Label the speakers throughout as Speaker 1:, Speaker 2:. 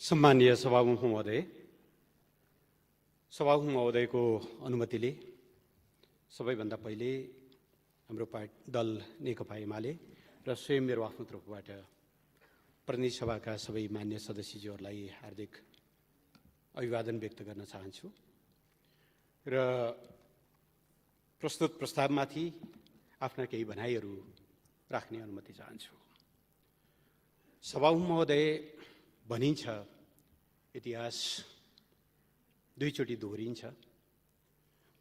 Speaker 1: सम्मानीय सभामुख महोदय, सभामुख महोदयको अनुमतिले सबैभन्दा पहिले हाम्रो दल नेकपा एमाले र स्वयं मेरो आफ्नो तर्फबाट प्रतिनिधि सभाका सबै मान्य सदस्यज्यूहरूलाई हार्दिक अभिवादन व्यक्त गर्न चाहन्छु र प्रस्तुत प्रस्तावमाथि आफ्ना केही भनाइहरू राख्ने अनुमति चाहन्छु। सभामुख महोदय, भनिन्छ इतिहास दुईचोटि दोहोरिन्छ,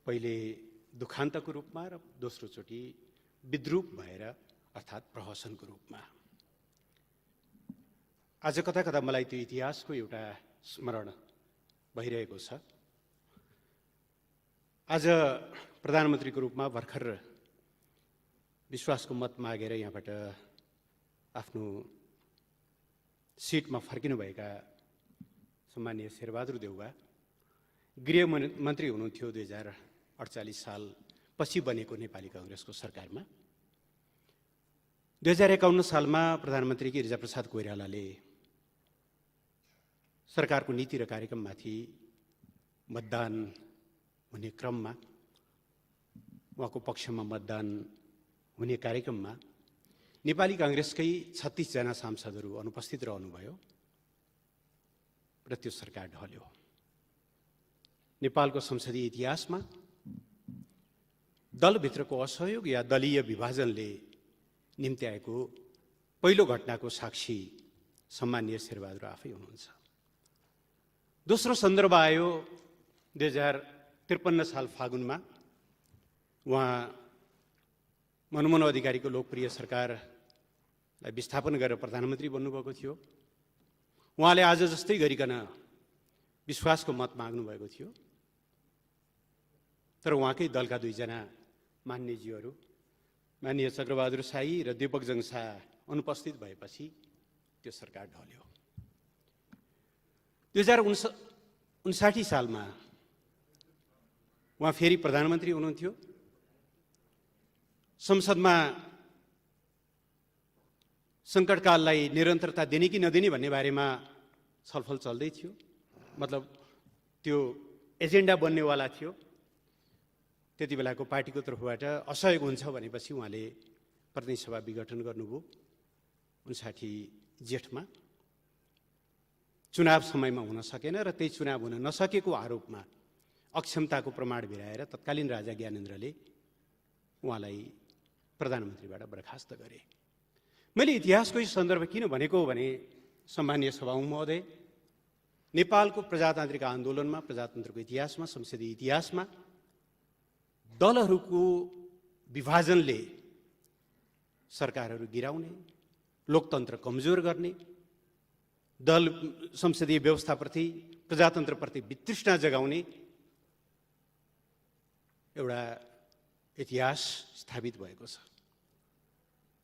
Speaker 1: पहिले दुखान्तको रूपमा र दोस्रो चोटि विद्रूप भएर अर्थात् प्रहसनको रूपमा। आज कता कता मलाई त्यो इतिहासको एउटा स्मरण भइरहेको छ। आज प्रधानमन्त्रीको रूपमा भर्खर विश्वासको मत मागेर यहाँबाट आफ्नो सिटमा फर्किनुभएका सम्मानीय शेरबहादुर देउवा गृहमन्त्री हुनुहुन्थ्यो 2048 साल पछि बनेको नेपाली कांग्रेसको सरकारमा। 2051 सालमा प्रधानमन्त्री गिरिजाप्रसाद कोइरालाले सरकारको नीति र कार्यक्रममाथि मतदान हुने क्रममा, उहाँको पक्षमा मतदान हुने कार्यक्रममा नेपाली कांग्रेसकै 36 जना सांसदहरू अनुपस्थित रहनुभयो र त्यो सरकार ढल्यो। नेपालको संसदीय इतिहासमा दलभित्रको असहयोग या दलीय विभाजनले निम्त्याएको पहिलो घटनाको साक्षी सम्मानीय शेरबहादुर आफै हुनुहुन्छ। दोस्रो सन्दर्भ आयो 2053 साल फागुनमा। उहाँ मनमोहन अधिकारीको लोकप्रिय सरकारलाई विस्थापन गरेर प्रधानमन्त्री बन्नुभएको थियो। उहाँले आज जस्तै गरिकन विश्वासको मत माग्नुभएको थियो, तर उहाँकै दलका दुईजना मान्यज्यूहरू माननीय चक्रबहादुर शाही र दीपकजङ शाह अनुपस्थित भएपछि त्यो सरकार ढल्यो। 2059 सालमा उहाँ फेरि प्रधानमन्त्री हुनुहुन्थ्यो। संसदमा सङ्कटकाललाई निरन्तरता दिने कि नदिने भन्ने बारेमा छलफल चल्दै थियो, मतलब त्यो एजेन्डा बन्नेवाला थियो। त्यति बेलाको पार्टीको तर्फबाट असहयोग हुन्छ भनेपछि उहाँले प्रतिनिधि सभा विघटन गर्नुभयो 59 जेठमा। चुनाव समयमा हुन सकेन र त्यही चुनाव हुन नसकेको आरोपमा अक्षमताको प्रमाण भिराएर तत्कालीन राजा ज्ञानेन्द्रले उहाँलाई प्रधानमन्त्रीबाट बर्खास्त गरे। मैले इतिहासको यो सन्दर्भ किन भनेको भने, सम्मानीय सभामुख महोदय, नेपालको प्रजातान्त्रिक आन्दोलनमा, प्रजातन्त्रको इतिहासमा, संसदीय इतिहासमा दलहरूको विभाजनले सरकारहरू गिराउने, लोकतन्त्र कमजोर गर्ने, दल संसदीय व्यवस्थाप्रति, प्रजातन्त्रप्रति वितृष्णा जगाउने एउटा इतिहास स्थापित भएको छ।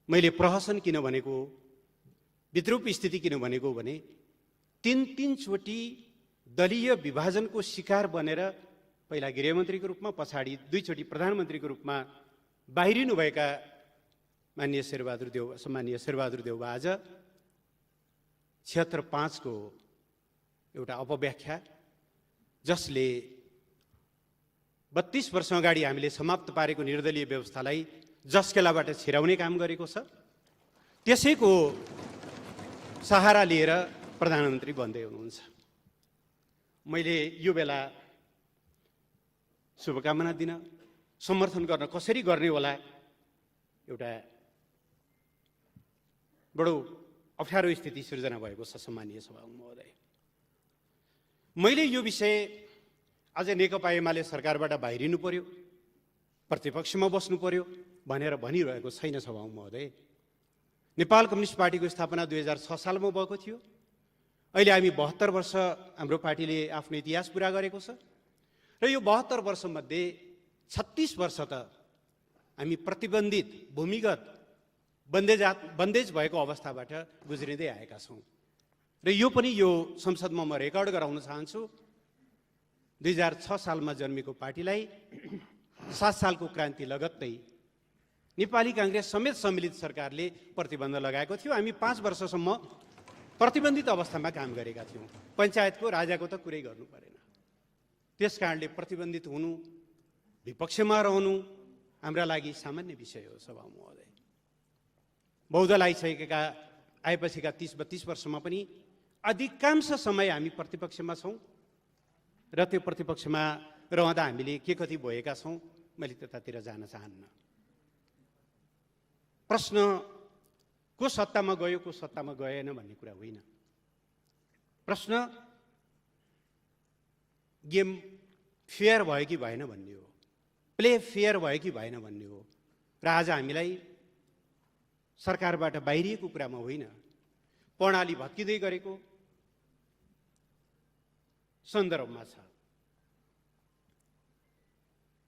Speaker 1: मैले प्रहसन किन भनेको, विद्रूप स्थिति किन भनेको भने, तीन चोटि दलीय विभाजनको शिकार बनेर पहिला गृहमन्त्रीको रूपमा, पछाडि दुईचोटि प्रधानमन्त्रीको रूपमा बाहिरिनुभएका माननीय शेरबहादुर देउवा, सम्मानीय शेरबहादुर देउवा आज 76.5 को एउटा अपव्याख्या, जसले 32 वर्ष अगाडि हामीले समाप्त पारेको निर्दलीय व्यवस्थालाई जसकेलाबाट छिराउने काम गरेको छ, त्यसैको सहारा लिएर प्रधानमन्त्री बन्दै हुनुहुन्छ। मैले यो बेला शुभकामना दिन, समर्थन गर्न कसरी गर्ने होला, एउटा बडो अप्ठ्यारो स्थिति सिर्जना भएको छ। सम्मानीय सभामुख महोदय, मैले यो विषय आज नेकपा एमाले सरकारबाट बाहिरिनु पर्यो, प्रतिपक्षमा बस्नु पर्यो भनेर भनिरहेको छैन। सभामुख महोदय, नेपाल कम्युनिस्ट पार्टीको स्थापना 2006 सालमा भएको थियो। अहिले हामी 72 वर्ष हाम्रो पार्टीले आफ्नो इतिहास पुरा गरेको छ र यो 72 वर्षमध्ये 36 वर्ष त हामी प्रतिबन्धित, भूमिगत, बन्देज भएको अवस्थाबाट गुज्रिँदै आएका छौँ र यो पनि यो संसदमा म रेकर्ड गराउन चाहन्छु। 2006 सालमा जन्मेको पार्टीलाई 7 सालको क्रान्ति लगत्तै नेपाली कांग्रेस समेत सम्मिलित सरकारले प्रतिबन्ध लगाएको थियो। हामी 5 वर्षसम्म प्रतिबन्धित अवस्थामा काम गरेका थियौँ। पञ्चायतको राजाको त कुरै गर्नु परेन। त्यस कारणले प्रतिबन्धित हुनु, विपक्षमा रहनु हाम्रा लागि सामान्य विषय हो। सभा महोदय, बहुदल आएपछिका 30-32 वर्षमा पनि अधिकांश समय हामी प्रतिपक्षमा छौँ र त्यो प्रतिपक्षमा रहँदा हामीले के कति भएका छौँ मैले त्यतातिर जान चाहन्न। प्रश्न को सत्तामा गयो को सत्तामा गएन भन्ने कुरा होइन। प्रश्न गेम फेयर भयो कि भएन भन्ने हो, प्ले फेयर भयो कि भएन भन्ने हो। र आज हामीलाई सरकारबाट बाहिरिएको कुरामा होइन, प्रणाली भत्किँदै गरेको सन्दर्भमा छ।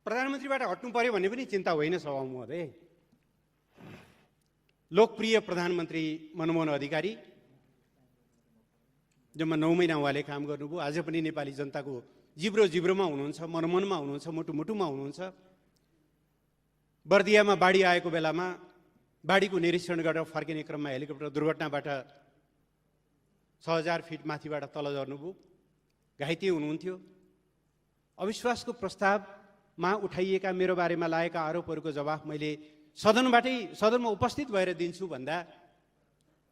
Speaker 1: प्रधानमन्त्रीबाट हट्नु पर्यो भन्ने पनि चिन्ता होइन सभा महोदय। लोकप्रिय प्रधानमन्त्री मनमोहन अधिकारी जम्मा 9 महिना उहाँले काम गर्नुभयो। आज पनि नेपाली जनताको जिब्रोमा हुनुहुन्छ, मनमनमा हुनुहुन्छ, मुटुमा हुनुहुन्छ। बर्दियामा बाढी आएको बेलामा बाढीको निरीक्षण गरेर फर्किने क्रममा हेलिकप्टर दुर्घटनाबाट 6000 फिट माथिबाट तल झर्नुभयो, घाइते हुनुहुन्थ्यो। अविश्वासको प्रस्तावमा उठाइएका मेरो बारेमा लागेका आरोपहरूको जवाफ मैले सदनमा उपस्थित भएर दिन्छु भन्दा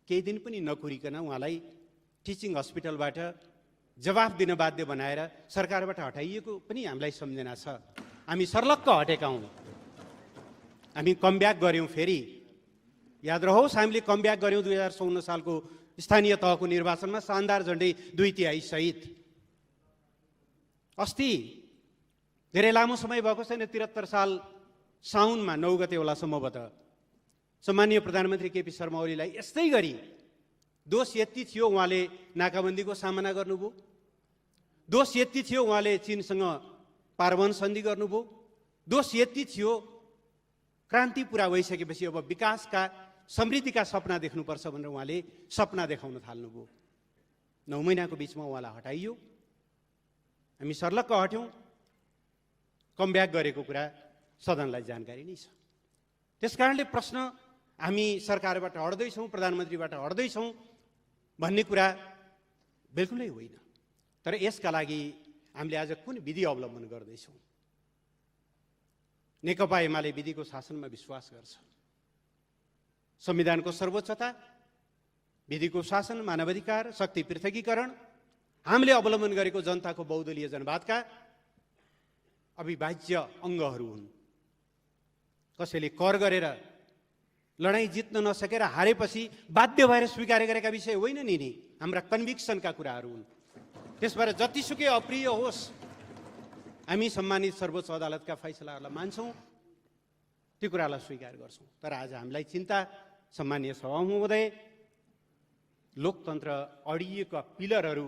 Speaker 1: केही दिन पनि नकुरिकन उहाँलाई टिचिङ हस्पिटलबाट जवाफ दिन बाध्य बनाएर सरकारबाट हटाइएको पनि हामीलाई सम्झना छ। हामी सर्लक्क हटेका हौँ। हामी कमब्याक गऱ्यौँ। फेरि याद रहोस्, हामीले कमब्याक गऱ्यौँ 2054 सालको स्थानीय तहको निर्वाचनमा शानदार झन्डै 2/3 सहित। अस्ति धेरै लामो समय भएको छैन, 73 साल साउनमा 9 गते होला सम्भवतः, सम्माननीय प्रधानमन्त्री केपी शर्मा ओलीलाई यस्तै गरी दोष यति थियो उहाँले नाकाबन्दीको सामना गर्नुभयो, दोष यति थियो उहाँले चीनसँग पारवन सन्धि गर्नुभयो, दोष यति थियो क्रान्ति पुरा भइसकेपछि अब विकासका समृद्धिका सपना देख्नुपर्छ भनेर उहाँले सपना देखाउन थाल्नुभयो। 9 महिनाको बिचमा उहाँलाई हटाइयो। हामी सर्लक्क हट्यौँ। कमब्याक गरेको कुरा सदनलाई जानकारी नै छ। त्यसकारणले प्रश्न हामी सरकारबाट हट्दैछौँ, प्रधानमन्त्रीबाट हट्दैछौँ भन्ने कुरा बिल्कुलै होइन। तर यसका लागि हामीले आज कुन विधि अवलम्बन गर्दैछौँ? नेकपा एमाले विधिको शासनमा विश्वास गर्छ। संविधानको सर्वोच्चता, विधिको शासन, मानवाधिकार, शक्ति पृथकीकरण हामीले अवलम्बन गरेको जनताको बहुदलीय जनवादका अविभाज्य अङ्गहरू हुन्। कसैले कर गरेर लडाईँ जित्न नसकेर हारेपछि बाध्य भएर स्वीकार गरेका विषय होइन नि, हाम्रा कन्भिक्सनका कुराहरू हुन्। त्यसबाट जतिसुकै अप्रिय होस्, हामी सम्मानित सर्वोच्च अदालतका फैसलाहरूलाई मान्छौँ, त्यो कुरालाई स्वीकार गर्छौँ। तर आज हामीलाई चिन्ता, सम्मानीय सभा महोदय, लोकतन्त्र अडिएका पिलरहरू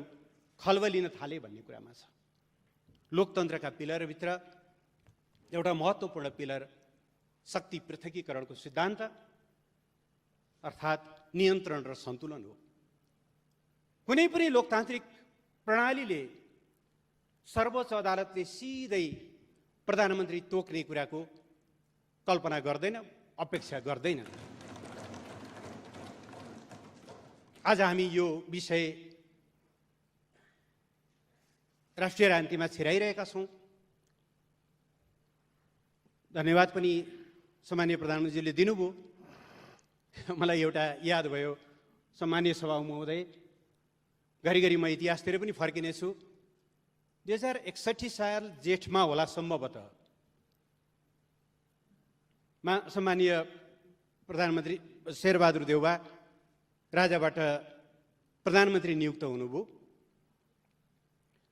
Speaker 1: खल्बलिन थाले भन्ने कुरामा छ। लोकतन्त्रका पिलरभित्र एउटा महत्त्वपूर्ण पिलर शक्ति पृथकीकरणको सिद्धान्त अर्थात् नियन्त्रण र सन्तुलन हो। कुनै पनि लोकतान्त्रिक प्रणालीले सर्वोच्च अदालतले सिधै प्रधानमन्त्री तोक्ने कुराको कल्पना गर्दैन, अपेक्षा गर्दैन। आज हामी यो विषय राष्ट्रिय राजनीतिमा छिराइरहेका छौँ। धन्यवाद पनि सम्मानीय प्रधानमन्त्रीले दिनुभयो। मलाई एउटा याद भयो, सम्मानीय सभा महोदय, घरिघरि म इतिहासतिर पनि फर्किनेछु। 2061 साल जेठमा होला सम्भवतः, सम्मानीय प्रधानमन्त्री शेरबहादुर देउवा राजाबाट प्रधानमन्त्री नियुक्त हुनुभयो।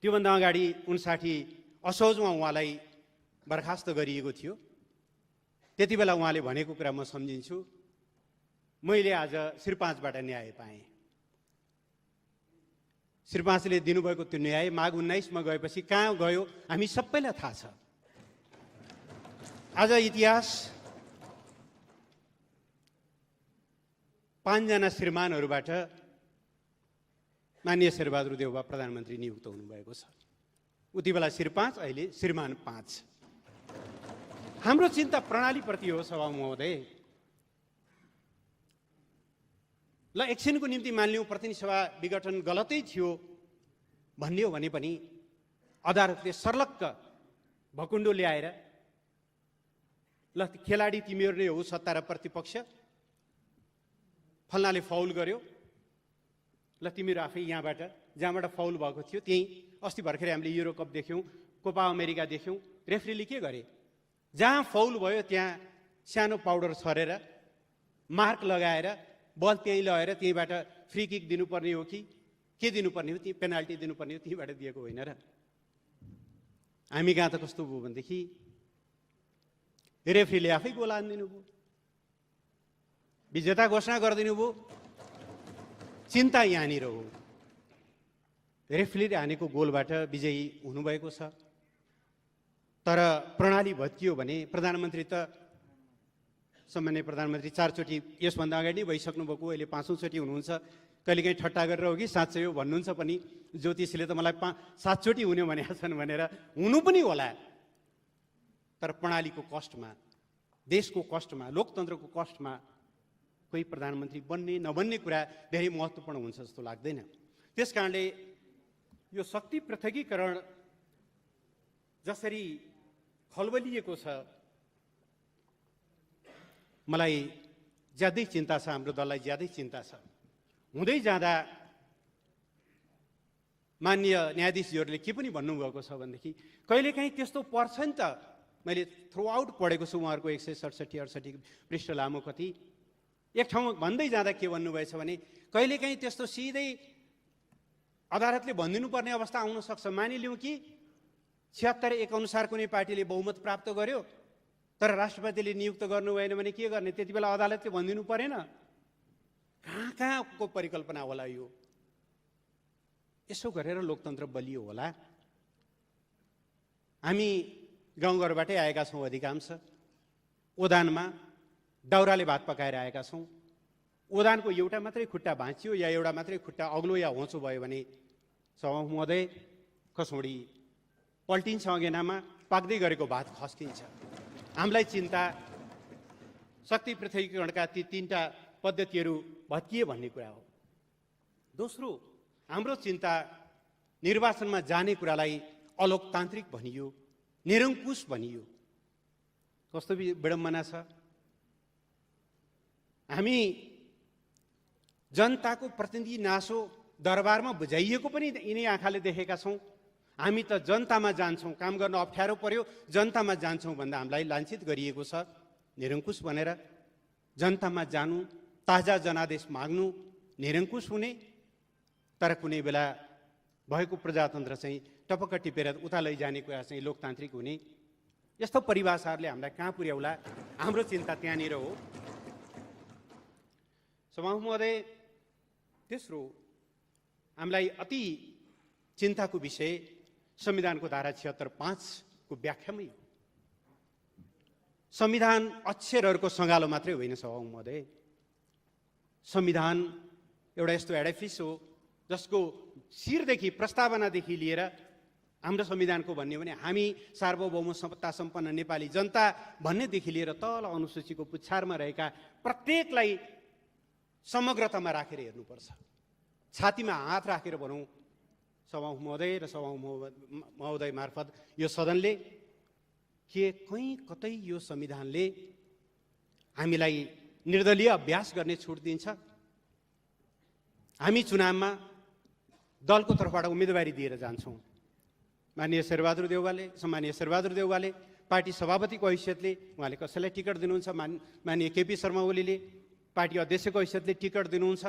Speaker 1: त्योभन्दा अगाडि 59 असोजमा उहाँलाई बर्खास्त गरिएको थियो। त्यति बेला उहाँले भनेको कुरा म सम्झिन्छु, मैले आज श्री 5बाट न्याय पाएँ। श्री 5ले दिनुभएको त्यो न्याय माघ 19मा गएपछि कहाँ गयो हामी सबैलाई थाहा छ। आज इतिहास 5 जना श्रीमानहरूबाट माननीय शेरबहादुर देउवा प्रधानमन्त्री नियुक्त हुनुभएको छ। उति बेला श्री 5, अहिले श्रीमान 5। हाम्रो चिन्ता प्रणालीप्रति हो सभा महोदय। ल एकछिनको निम्ति मानिलिउँ प्रतिनिधि सभा विघटन गलतै थियो भन्ने हो भने पनि अदालतले सर्लक्क भकुण्डो ल्याएर ल खेलाडी तिमीहरू नै हो सत्ता र प्रतिपक्ष, फल्नाले फाउल गर्यो, ल तिमीहरू आफै जहाँबाट फाउल भएको थियो त्यही अस्ति भर्खरै हामीले युरो कप देख्यौँ, कोपा अमेरिका देख्यौँ, रेफ्रीले के गरे जहाँ फाउल भयो त्यहाँ सानो पाउडर छरेर मार्क लगाएर बल त्यहीँ लगेर त्यहीँबाट फ्री किक दिनुपर्ने हो कि के दिनुपर्ने हो, त्यही पेनाल्टी दिनुपर्ने हो, त्यहीँबाट दिएको होइन र। हामी कहाँ त कस्तो भयो भनेदेखि रेफ्रीले आफै गोल हानिदिनु भयो, विजेता घोषणा गरिदिनु भयो। चिन्ता यहाँनिर हो, रेफ्रीले हानेको गोलबाट विजयी हुनुभएको छ। तर प्रणाली भत्कियो भने प्रधानमन्त्री त सम्मान्य प्रधानमन्त्री 4 चोटि यसभन्दा अगाडि नै भइसक्नु भएको, अहिले 5औं चोटि हुनुहुन्छ। कहिलेकाहीँ ठट्टा गरेर हो कि साँच्चै हो भन्नुहुन्छ पनि, ज्योतिषीले त मलाई 7 चोटि हुने भनेका छन् भनेर हुनु पनि होला। तर प्रणालीको कष्टमा, देशको कष्टमा, लोकतन्त्रको कष्टमा कोही प्रधानमन्त्री बन्ने नबन्ने कुरा धेरै महत्त्वपूर्ण हुन्छ जस्तो लाग्दैन। त्यसकारणले यो शक्ति पृथकीकरण जसरी खलबलिएको छ, मलाई ज्यादै चिन्ता छ, हाम्रो दललाई ज्यादै चिन्ता छ। हुँदै जाँदा माननीय न्यायाधीशहरूले के पनि भन्नुभएको छ भनेदेखि कहिलेकाहीँ त्यस्तो पर्छ नि त, मैले थ्रु आउट पढेको छु उहाँहरूको 167-68 पृष्ठ लामो कति, एक ठाउँमा भन्दै जाँदा के भन्नुभएछ भने कहिलेकाहीँ त्यस्तो सिधै अदालतले भनिदिनु पर्ने अवस्था आउन सक्छ। मानिलिउँ कि 76-1 अनुसार कुनै पार्टीले बहुमत प्राप्त गर्यो, तर राष्ट्रपतिले नियुक्त गर्नु भएन भने के गर्ने, त्यति बेला अदालतले भनिदिनु परेन? कहाँको परिकल्पना होला यो? यसो गरेर लोकतन्त्र बलियो होला? हामी गाउँघरबाटै आएका छौँ, अधिकांश ओदानमा दाउराले भात पकाएर आएका छौँ। ओदानको एउटा मात्रै खुट्टा भाँचियो या एउटा मात्रै खुट्टा अग्लो या होँचो भयो भने सभामुख महोदय कसौडी पल्टिन्छ, अगेनामा पाक्दै गरेको भात खस्किन्छ। हामीलाई चिन्ता शक्ति पृथकीकरणका ती 3टा पद्धतिहरू भत्किए भन्ने कुरा हो। दोस्रो, हाम्रो चिन्ता निर्वाचनमा जाने कुरालाई अलोकतान्त्रिक भनियो, निरङ्कुश भनियो। कस्तो विडम्बना छ। हामी जनताको प्रतिनिधि नासो दरबारमा बुझाइएको पनि यिनै आँखाले देखेका छौँ। हामी त जनतामा जान्छौँ, काम गर्न अप्ठ्यारो पर्यो जनतामा जान्छौँ भन्दा हामीलाई लाञ्छित गरिएको छ निरङ्कुश भनेर। जनतामा जानु, ताजा जनादेश माग्नु, निरङ्कुश हुने, तर कुनै बेला भएको प्रजातन्त्र चाहिँ टपक्क टिपेर उता लैजाने कुरा चाहिँ लोकतान्त्रिक हुने। यस्तो परिभाषाहरूले हामीलाई कहाँ पुर्याउला? हाम्रो चिन्ता त्यहाँनिर हो। सभामुख महोदय, तेस्रो हामीलाई अति चिन्ताको विषय संविधानको धारा 76(5) को व्याख्यामै हो। संविधान अक्षरहरूको सँगालो मात्रै होइन सभामुख महोदय, संविधान एउटा यस्तो एडिफिस हो जसको शिरदेखि प्रस्तावनादेखि लिएर हाम्रो संविधानको भन्ने भने हामी सार्वभौम सत्ता सम्पन्न नेपाली जनता भन्नेदेखि लिएर तल अनुसूचीको पुच्छारमा रहेका प्रत्येकलाई समग्रतामा राखेर हेर्नुपर्छ। छातीमा हात राखेर भनौँ सभामुख महोदय र सभामुख महोदय मार्फत यो सदनले के कहीँ कतै यो संविधानले हामीलाई निर्दलीय अभ्यास गर्ने छुट दिन्छ? हामी चुनावमा दलको तर्फबाट उम्मेदवारी दिएर जान्छौँ। माननीय शेरबहादुर देउवाले, सम्मानीय शेरबहादुर देउवाले पार्टी सभापतिको हैसियतले उहाँले कसैलाई टिकट दिनुहुन्छ, माननीय केपी शर्मा ओलीले पार्टी अध्यक्षको हैसियतले टिकट दिनुहुन्छ।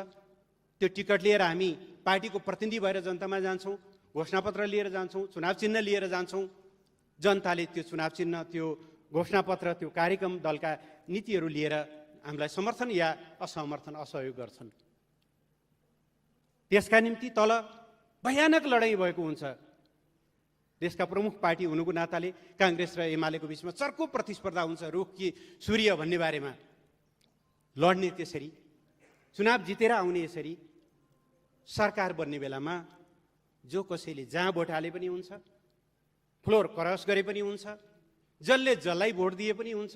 Speaker 1: त्यो टिकट लिएर हामी पार्टीको प्रतिनिधि भएर जनतामा जान्छौँ, घोषणापत्र लिएर जान्छौँ, चुनाव चिन्ह लिएर जान्छौँ। जनताले त्यो चुनाव चिन्ह, त्यो घोषणापत्र, त्यो कार्यक्रम, दलका नीतिहरू लिएर हामीलाई समर्थन या असमर्थन, असहयोग गर्छन्। त्यसका निम्ति तल भयानक लडाइँ भएको हुन्छ। देशका प्रमुख पार्टी हुनुको नाताले काङ्ग्रेस र एमालेको बिचमा चर्को प्रतिस्पर्धा हुन्छ, रुख कि सूर्य भन्ने बारेमा। लड्ने त्यसरी, चुनाव जितेर आउने यसरी, सरकार बन्ने बेलामा जो कसैले जहाँ भोट हाले पनि हुन्छ, फ्लोर क्रस गरे पनि हुन्छ, जसले जसलाई भोट दिए पनि हुन्छ,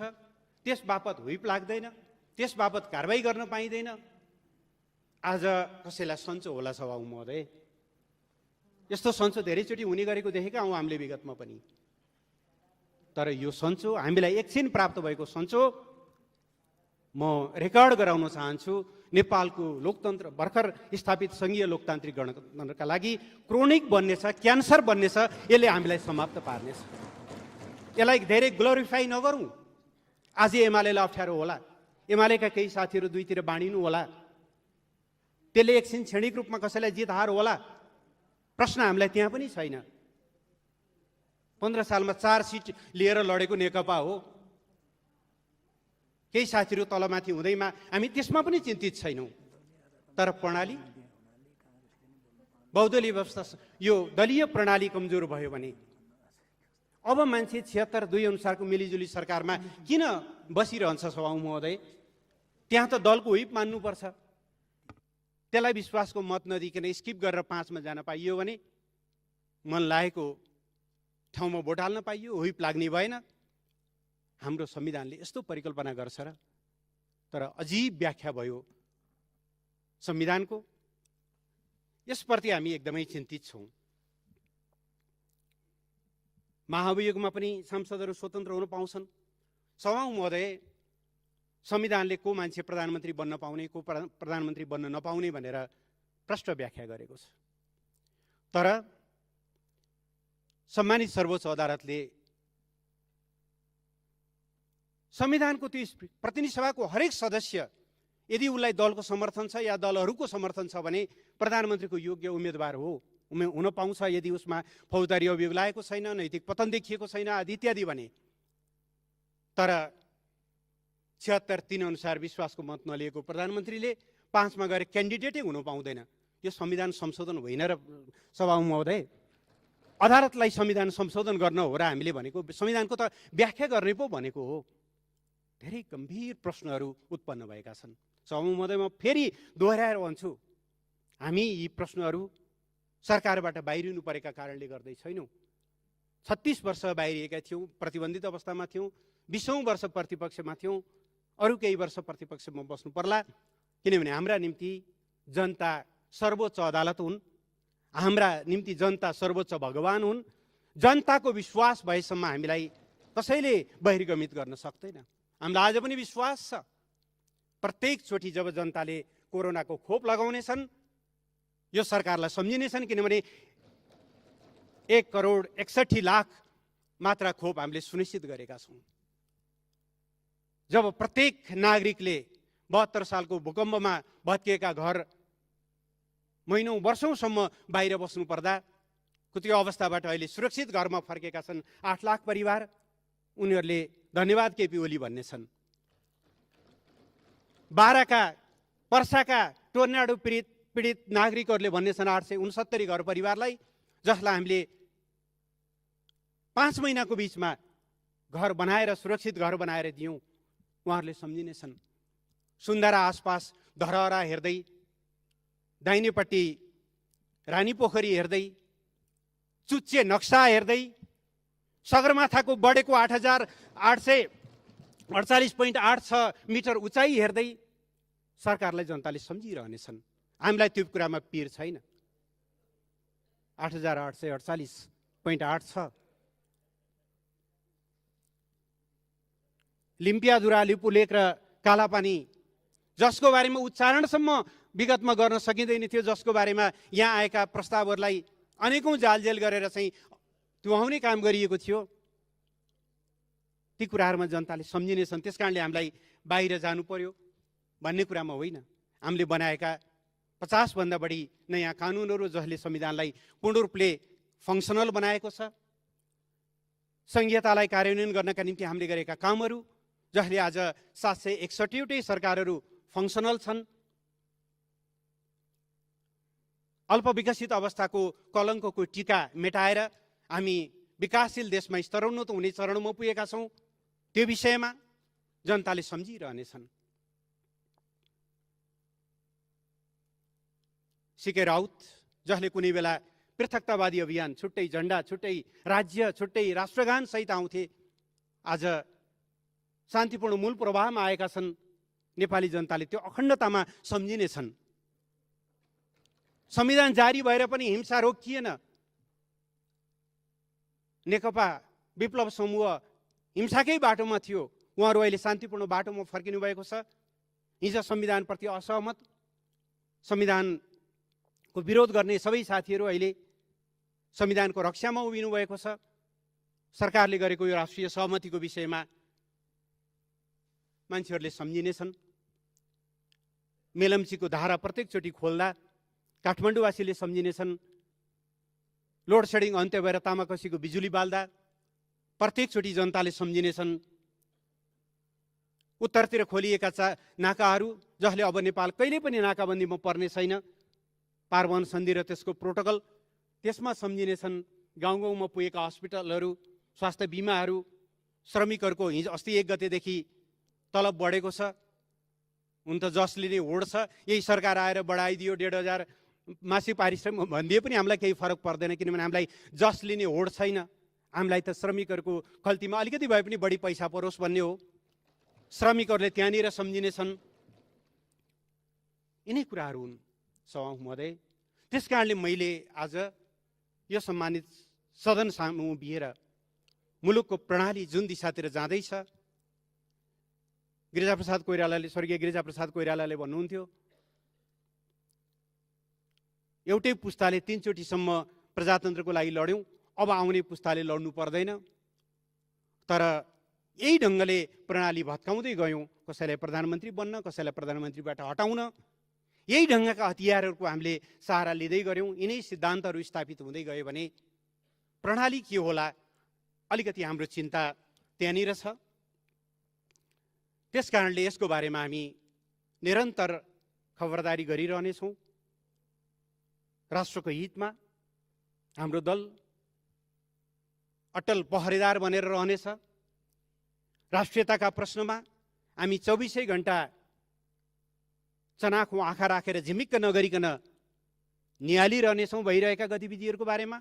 Speaker 1: त्यस बापत हुइप लाग्दैन, त्यस बापत कारबाही गर्न पाइँदैन। आज कसैलाई सन्चो होला सभामुख महोदय, यस्तो सन्चो धेरैचोटि हुने गरेको देखेका हौँ हामीले विगतमा पनि। तर यो सन्चो, हामीलाई एकछिन प्राप्त भएको सन्चो म रेकर्ड गराउन चाहन्छु। नेपालको लोकतन्त्र, भर्खर स्थापित सङ्घीय लोकतान्त्रिक गणतन्त्रका लागि क्रोनिक बन्नेछ, क्यान्सर बन्नेछ, यसले हामीलाई समाप्त पार्नेछ। यसलाई धेरै ग्लोरिफाई नगरौँ। आज एमालेलाई अप्ठ्यारो होला, एमालेका केही साथीहरू दुईतिर बाँडिनु होला, त्यसले एकछिन क्षणिक रूपमा कसैलाई जित हार होला। प्रश्न हामीलाई त्यहाँ पनि छैन। 15 सालमा 4 सिट लिएर लडेको नेकपा हो। केही साथीहरू तलमाथि हुँदैमा हामी त्यसमा पनि चिन्तित छैनौँ। तर प्रणाली, बहुदलीय व्यवस्था, यो दलीय प्रणाली कमजोर भयो भने अब मान्छे 76-2 अनुसारको मिलिजुली सरकारमा किन बसिरहन्छ सभामुख महोदय? त्यहाँ त दलको व्हिप मान्नुपर्छ। त्यसलाई विश्वासको मत नदिकन स्किप गरेर 5 मा जान पाइयो भने मन लागेको ठाउँमा भोट हाल्न पाइयो, व्हिप लाग्ने भएन। हाम्रो संविधानले यस्तो परिकल्पना गर्छ र? तर अजीब व्याख्या भयो संविधानको। यसप्रति हामी एकदमै चिन्तित छौँ। महाभियोगमा पनि सांसदहरू स्वतन्त्र हुन पाउँछन्। सभामुख महोदय, संविधानले को मान्छे प्रधानमन्त्री बन्न पाउने, को प्रधानमन्त्री बन्न नपाउने भनेर प्रष्ट व्याख्या गरेको छ। तर सम्मानित सर्वोच्च अदालतले संविधानको त्यो प्रतिनिधि सभाको हरेक सदस्य यदि उसलाई दलको समर्थन छ या दलहरूको समर्थन छ भने प्रधानमन्त्रीको योग्य उम्मेदवार हो, हुन पाउँछ। यदि उसमा फौजदारी अभियोग लागेको छैन, नैतिक पतन देखिएको छैन आदि इत्यादि भने। तर 76-3 अनुसार विश्वासको मत नलिएको प्रधानमन्त्रीले 5 मा गएर क्यान्डिडेटै हुन पाउँदैन। यो संविधान संशोधन होइन र सभामुख महोदय? अदालतलाई संविधान संशोधन गर्न हो र हामीले भनेको? संविधानको त व्याख्या गर्ने पो भनेको हो। धेरै गम्भीर प्रश्नहरू उत्पन्न भएका छन्। सभामुख महोदय, म फेरि दोहोऱ्याएर भन्छु, हामी यी प्रश्नहरू सरकारबाट बाहिरिनु परेका कारणले गर्दै छैनौँ। 36 वर्ष बाहिरिएका थियौँ, प्रतिबन्धित अवस्थामा थियौँ, 20औं वर्ष प्रतिपक्षमा थियौँ, अरू केही वर्ष प्रतिपक्षमा बस्नु पर्ला। किनभने हाम्रा निम्ति जनता सर्वोच्च अदालत हुन्, हाम्रा निम्ति जनता सर्वोच्च भगवान हुन्। जनताको विश्वास भएसम्म हामीलाई कसैले बहिर्गमित गर्न सक्दैन। हामीलाई आज पनि विश्वास छ, प्रत्येक चोटि जब जनताले कोरोनाको खोप लगाउनेछन् यो सरकारलाई सम्झिनेछन्। किनभने 1,61,00,000 मात्रा खोप हामीले सुनिश्चित गरेका छौँ। जब प्रत्येक नागरिकले 72 सालको भूकम्पमा भत्किएका घर महिनौँ वर्षौँसम्म बाहिर बस्नु पर्दा त्यो अवस्थाबाट अहिले सुरक्षित घरमा फर्केका छन् 8 लाख परिवार। उनीहरूले धन्यवाद केपी ओली भन्ने छन्। बाराका, पर्साका टोर्नाडो पीडित नागरिकहरूले भन्ने छन् 869 घर परिवारलाई, जसलाई हामीले 5 महिनाको बिचमा घर बनाएर, सुरक्षित घर बनाएर दियौँ। उहाँहरूले सम्झिनेछन्। सुन्दरा आसपास धरहरा हेर्दै, दाहिनेपट्टि रानीपोखरी हेर्दै, चुच्चे नक्सा हेर्दै, सगरमाथाको बढेको 8,848.86 मिटर उचाइ हेर्दै सरकारलाई जनताले सम्झिरहनेछन्। हामीलाई त्यो कुरामा पिर छैन। 8,848.86 लिम्पियाधुरा, लिपुलेक र कालापानी, जसको बारेमा उच्चारणसम्म विगतमा गर्न सकिँदैन थियो, जसको बारेमा यहाँ आएका प्रस्तावहरूलाई अनेकौँ जालजेल गरेर चाहिँ तुहाउने काम गरिएको थियो, ती कुराहरूमा जनताले सम्झिनेछन्। त्यसकारणले हामीलाई बाहिर जानु पर्यो भन्ने कुरामा होइन। हामीले बनाएका 50 भन्दा बढी नयाँ कानुनहरू जसले संविधानलाई पूर्ण रूपले फङ्सनल बनाएको छ, संहितालाई कार्यान्वयन गर्नका निम्ति हामीले गरेका कामहरू जसले आज 761वटै सरकारहरू फङ्सनल छन्। अल्पविकसित अवस्थाको कलङ्कको टीका मेटाएर हामी विकासशील देशमा स्तरोन्नत हुने चरणमा पुगेका छौँ। त्यो विषयमा जनताले सम्झिरहनेछन्। सीके राउत, जसले कुनै बेला पृथकतावादी अभियान, छुट्टै झन्डा, छुट्टै राज्य, छुट्टै राष्ट्रगान सहित आउँथे, आज शान्तिपूर्ण मूल प्रवाहमा आएका छन्। नेपाली जनताले त्यो अखण्डतामा सम्झिनेछन्। संविधान जारी भएर पनि हिंसा रोकिएन। नेकपा विप्लव समूह हिंसाकै बाटोमा थियो, उहाँहरू अहिले शान्तिपूर्ण बाटोमा फर्किनु भएको छ। हिजो संविधानप्रति असहमत, संविधानको विरोध गर्ने सबै साथीहरू अहिले संविधानको रक्षामा उभिनु भएको छ। सरकारले गरेको यो राष्ट्रिय सहमतिको विषयमा मान्छेहरूले सम्झिनेछन्। मेलम्चीको धारा प्रत्येकचोटि खोल्दा काठमाडौँवासीले सम्झिनेछन्। लोड सेडिङ अन्त्य भएर तामाकसीको बिजुली बाल्दा प्रत्येकचोटि जनताले सम्झिनेछन्। उत्तरतिर खोलिएका नाकाहरू जसले अब नेपाल कहिल्यै पनि नाकाबन्दीमा पर्ने छैन, पारवन सन्धि र त्यसको प्रोटोकल, त्यसमा सम्झिनेछन्। गाउँ गाउँमा पुगेका हस्पिटलहरू, स्वास्थ्य बिमाहरू, श्रमिकहरूको हिजो अस्ति 1 गतेदेखि तलब बढेको छ। हुन त जसले नै होड छ, यही सरकार आएर बढाइदियो 1,500 मासिक पारिश्रमिक भनिदिए पनि हामीलाई केही फरक पर्दैन, किनभने हामीलाई जसले नै होड छैन। हामीलाई त श्रमिकहरूको खल्तीमा अलिकति भए पनि बढी पैसा परोस् भन्ने हो। श्रमिकहरूले त्यहाँनिर सम्झिनेछन्। यिनै कुराहरू हुन् सभामुख महोदय। त्यसकारणले मैले आज यो सम्मानित सदन सामु उभिएर मुलुकको प्रणाली जुन दिशातिर जाँदैछ, गिरिजाप्रसाद कोइरालाले, स्वर्गीय गिरिजाप्रसाद कोइरालाले भन्नुहुन्थ्यो, एउटै पुस्ताले 3 चोटिसम्म प्रजातन्त्रको लागि लड्यौँ, अब आउने पुस्ताले लड्नु पर्दैन। तर यही ढङ्गले प्रणाली भत्काउँदै गयौँ, कसैलाई प्रधानमन्त्री बन्न, कसैलाई प्रधानमन्त्रीबाट हटाउन, यही ढङ्गका हतियारहरूको हामीले सहारा लिँदै गऱ्यौँ। यिनै सिद्धान्तहरू स्थापित हुँदै गयो भने प्रणाली के होला, अलिकति हाम्रो चिन्ता त्यहाँनिर छ। त्यसकारणले यसको बारेमा हामी निरन्तर खबरदारी गरिरहनेछौँ। राष्ट्रको हितमा हाम्रो दल अटल पहरेदार बनेर रहनेछ। राष्ट्रियताका प्रश्नमा हामी 24 घण्टा चनाखो आँखा राखेर झिमिक्क नगरिकन निहालिरहनेछौँ भइरहेका गतिविधिहरूको बारेमा।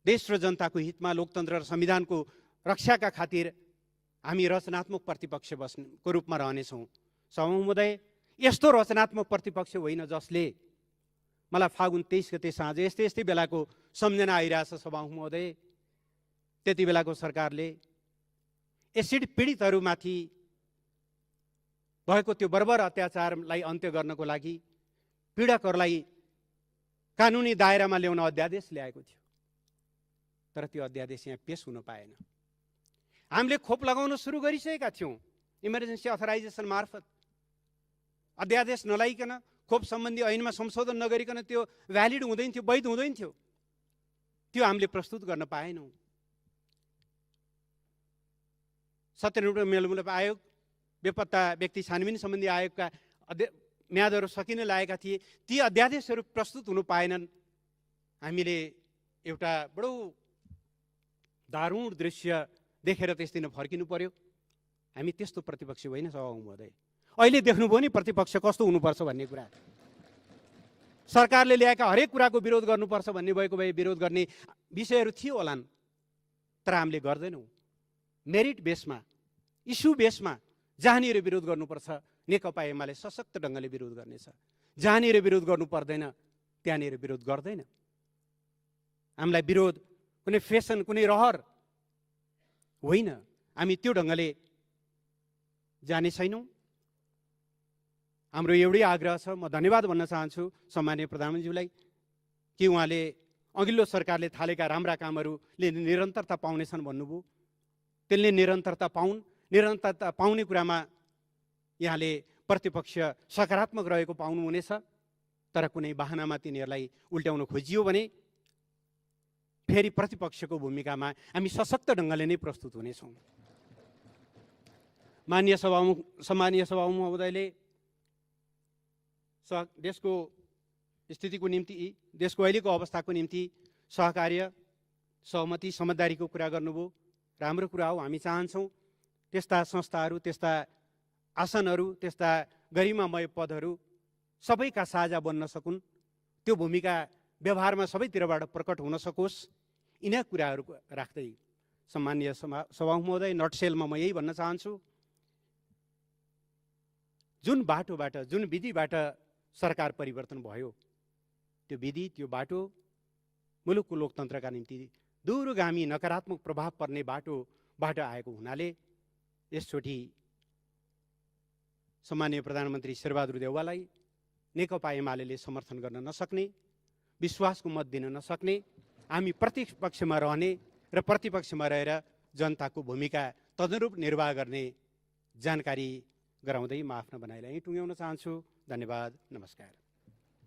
Speaker 1: देश र जनताको हितमा, लोकतन्त्र र संविधानको रक्षाका खातिर हामी रचनात्मक प्रतिपक्ष बस्नुको रूपमा रहनेछौँ। सभामुख महोदय, यस्तो रचनात्मक प्रतिपक्ष होइन जसले, मलाई फागुन 23 गते साँझ यस्तै बेलाको सम्झना आइरहेछ सभामुख महोदय। त्यति बेलाको सरकारले एसिड पीडितहरूमाथि भएको त्यो बर्बर अत्याचारलाई अन्त्य गर्नको लागि पीडकहरूलाई कानुनी दायरामा ल्याउन अध्यादेश ल्याएको थियो। तर त्यो अध्यादेश यहाँ पेश हुन पाएन। हामीले खोप लगाउन सुरु गरिसकेका थियौँ इमर्जेन्सी अथराइजेसन मार्फत। अध्यादेश नलाइकन, खोप सम्बन्धी ऐनमा संशोधन नगरिकन त्यो भ्यालिड हुँदैन थियो, वैध हुँदैन थियो। त्यो हामीले प्रस्तुत गर्न पाएनौँ। सत्यनिष्ठ मेलमिलाप आयोग, बेपत्ता व्यक्ति छानबिन सम्बन्धी आयोगका म्यादहरू सकिन लागेका थिए। ती अध्यादेशहरू प्रस्तुत हुनु पाएनन्। हामीले एउटा बडो दारुण दृश्य देखेर त्यस दिन फर्किनु पर्यो। हामी त्यस्तो प्रतिपक्ष होइन सभामुख महोदय। अहिले देख्नुभयो नि प्रतिपक्ष कस्तो हुनुपर्छ भन्ने कुरा। सरकारले ल्याएका हरेक कुराको विरोध गर्नुपर्छ भन्ने भएको भए विरोध गर्ने विषयहरू थियो होलान्, तर हामीले गर्दैनौँ। मेरिट बेसमा, इस्यु बेसमा जहाँनिर विरोध गर्नुपर्छ नेकपा एमाले सशक्त ढङ्गले विरोध गर्नेछ। जहाँनिर विरोध गर्नु पर्दैन त्यहाँनिर विरोध गर्दैन। हामीलाई विरोध कुनै फेसन, कुनै रहर होइन। हामी त्यो ढङ्गले जाने छैनौँ। हाम्रो एउटै आग्रह छ। म धन्यवाद भन्न चाहन्छु सम्माननीय प्रधानमन्त्रीज्यूलाई कि उहाँले अघिल्लो सरकारले थालेका राम्रा कामहरूले निरन्तरता पाउनेछन् भन्नुभयो। त्यसले निरन्तरता पाउने कुरामा यहाँले प्रतिपक्ष सकारात्मक रहेको पाउनुहुनेछ। तर कुनै बहानामा तिनीहरूलाई उल्ट्याउन खोजियो भने फेरि प्रतिपक्षको भूमिकामा हामी सशक्त ढङ्गले नै प्रस्तुत हुनेछौँ। सम्मानीय सभामुख महोदयले देशको स्थितिको निम्ति, देशको अहिलेको अवस्थाको निम्ति सहकार्य, सहमति, समझदारीको कुरा गर्नुभयो। राम्रो कुरा हो। हामी चाहन्छौँ त्यस्ता संस्थाहरू, त्यस्ता आसनहरू, त्यस्ता गरिमामय पदहरू सबैका साझा बन्न सकुन्। त्यो भूमिका व्यवहारमा सबैतिरबाट प्रकट हुन सकोस्। यिनै कुराहरू राख्दै सम्मानीय सभामुख महोदय, नटसेलमा म यही भन्न चाहन्छु, जुन बाटोबाट, जुन विधिबाट सरकार परिवर्तन भयो, त्यो विधि, त्यो बाटो मुलुकको लोकतन्त्रका निम्ति दूरगामी नकारात्मक प्रभाव पर्ने बाटोबाट आएको हुनाले यसचोटि सम्माननीय प्रधानमन्त्री शेरबहादुर देउवालाई नेकपा एमाले समर्थन गर्न नसक्ने, विश्वासको मत दिन नसक्ने, हामी प्रतिपक्षमा रहने र प्रतिपक्षमा रहेर जनताको भूमिका तदनुरूप निर्वाह गर्ने जानकारी गराउँदै म आफ्नो भनाइलाई टुङ्ग्याउन चाहन्छु। धन्यवाद, नमस्कार।